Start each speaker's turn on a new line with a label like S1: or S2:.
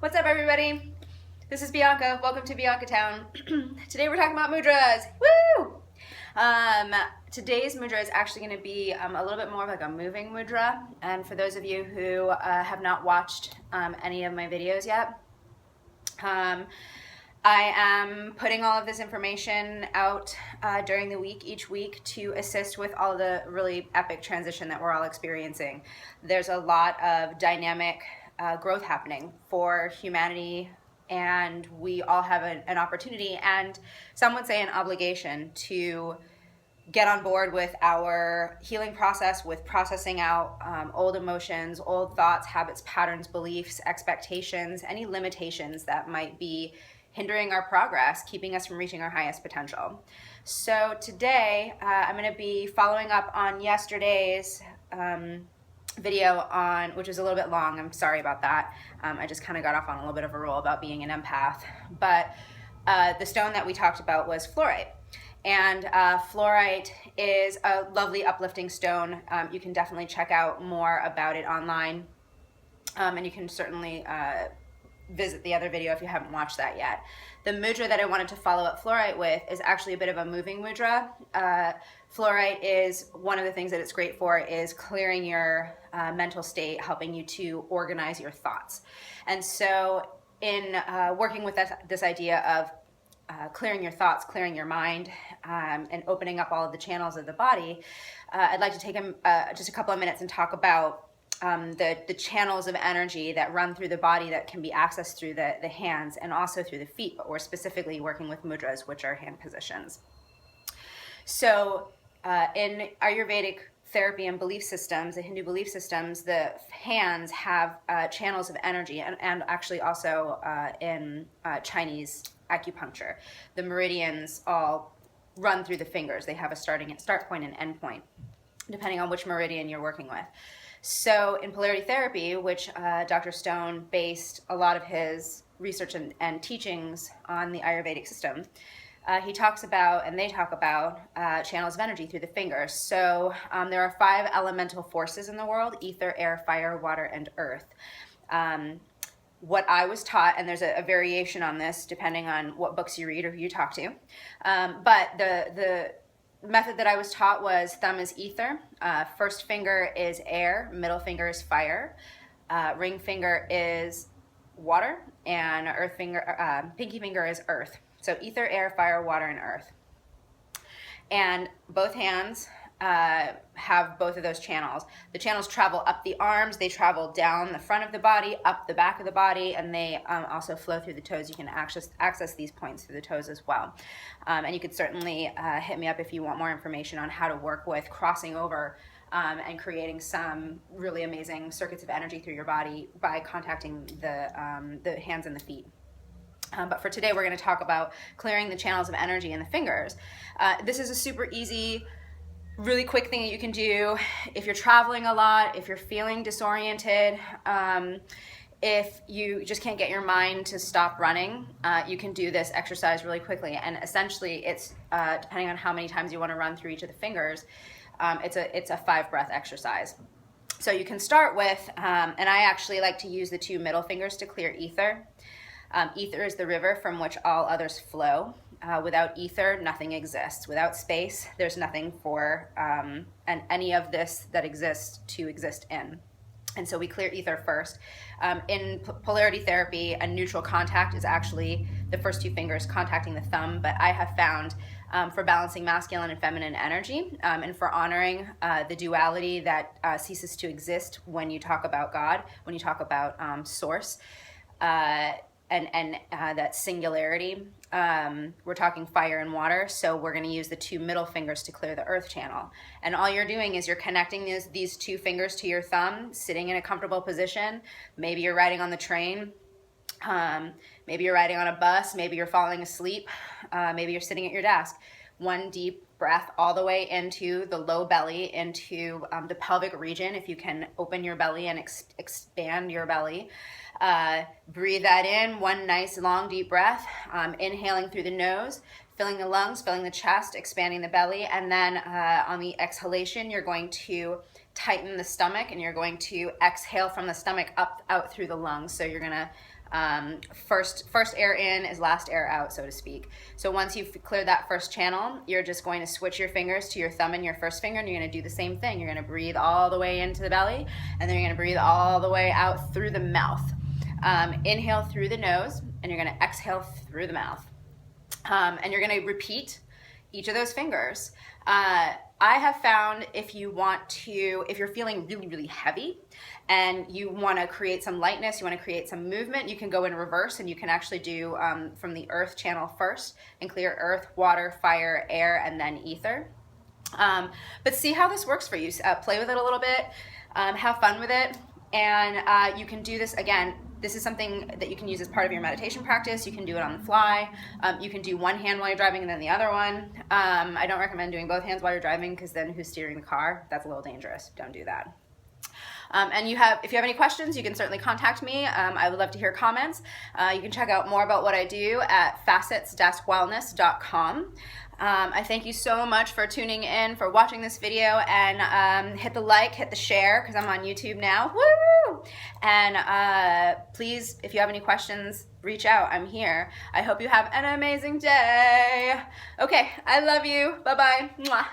S1: What's up, everybody? This is Bianca. Welcome to BiancaTown. Today we're talking about mudras. Woo! Today's mudra is actually going to be a little bit more of like a moving mudra. And for those of you who have not watched any of my videos yet, I am putting all of this information out during the week, each week, to assist with all the really epic transition that we're all experiencing. There's a lot of dynamic growth happening for humanity, and we all have an opportunity, and some would say an obligation, to get on board with our healing process, with processing out old emotions, old thoughts, habits, patterns, beliefs, expectations, any limitations that might be hindering our progress, keeping us from reaching our highest potential. So today, I'm going to be following up on yesterday's video on, which was a little bit long. I'm sorry about that. I just kind of got off on a little bit of a roll about being an empath. But the stone that we talked about was fluorite. And fluorite is a lovely, uplifting stone. You can definitely check out more about it online. And you can certainly visit the other video if you haven't watched that yet. The mudra that I wanted to follow up fluorite with is actually a bit of a moving mudra. Fluorite is one of the things that it's great for is clearing your mental state, helping you to organize your thoughts. And so in working with this idea of clearing your thoughts, clearing your mind, and opening up all of the channels of the body, I'd like to take just a couple of minutes and talk about the channels of energy that run through the body that can be accessed through the hands and also through the feet, but we're specifically working with mudras, which are hand positions. So in Ayurvedic therapy and belief systems, the Hindu belief systems, the hands have channels of energy, and actually also in Chinese acupuncture, the meridians all run through the fingers. They have a start point and end point, depending on which meridian you're working with. So in polarity therapy, which Dr. Stone based a lot of his research and teachings on the Ayurvedic system, he talks about, and they talk about, channels of energy through the fingers. So there are 5 elemental forces in the world: ether, air, fire, water, and earth. What I was taught, and there's a variation on this depending on what books you read or who you talk to, but the method that I was taught was thumb is ether, first finger is air, middle finger is fire, ring finger is water, and pinky finger is earth. So ether, air, fire, water, and earth. And both hands have both of those channels. The channels travel up the arms, they travel down the front of the body, up the back of the body, and they also flow through the toes. You can access these points through the toes as well. And you could certainly hit me up if you want more information on how to work with crossing over and creating some really amazing circuits of energy through your body by contacting the hands and the feet. But for today, we're going to talk about clearing the channels of energy in the fingers. This is a super easy, really quick thing that you can do if you're traveling a lot, if you're feeling disoriented, if you just can't get your mind to stop running. You can do this exercise really quickly, and essentially it's depending on how many times you want to run through each of the fingers, it's a 5-breath exercise. So you can start with, and I actually like to use the 2 middle fingers to clear ether. Ether is the river from which all others flow. Without ether, nothing exists. Without space, there's nothing for any of this that exists to exist in. And so we clear ether first. In polarity therapy, a neutral contact is actually the first 2 fingers contacting the thumb, but I have found for balancing masculine and feminine energy, and for honoring the duality that ceases to exist when you talk about God, when you talk about source, and that singularity. We're talking fire and water, so we're going to use the 2 middle fingers to clear the earth channel. And all you're doing is you're connecting these 2 fingers to your thumb, sitting in a comfortable position. Maybe you're riding on the train, maybe you're riding on a bus, maybe you're falling asleep, maybe you're sitting at your desk. One deep breath all the way into the low belly, into the pelvic region. If you can open your belly and expand your belly. Breathe that in, one nice long deep breath, inhaling through the nose, filling the lungs, filling the chest, expanding the belly, and then on the exhalation, you're going to tighten the stomach, and you're going to exhale from the stomach up out through the lungs. So you're gonna first air in is last air out, so to speak. So once you've cleared that first channel, you're just going to switch your fingers to your thumb and your first finger, and you're going to do the same thing. You're going to breathe all the way into the belly, and then you're going to breathe all the way out through the mouth. Inhale through the nose, and you're going to exhale through the mouth. And you're going to repeat each of those fingers. I have found if you're feeling really, really heavy and you want to create some lightness, you want to create some movement, you can go in reverse, and you can actually do from the earth channel first and clear earth, water, fire, air, and then ether. But see how this works for you. Play with it a little bit, have fun with it, and you can do this again. This is something that you can use as part of your meditation practice. You can do it on the fly. You can do one hand while you're driving and then the other one. I don't recommend doing both hands while you're driving, because then who's steering the car? That's a little dangerous. Don't do that. And if you have any questions, you can certainly contact me. I would love to hear comments. You can check out more about what I do at facets-wellness.com. I thank you so much for tuning in, for watching this video, and hit the like, hit the share, because I'm on YouTube now. Woo! And please, if you have any questions, reach out. I'm here. I hope you have an amazing day. Okay, I love you. Bye-bye. Mwah.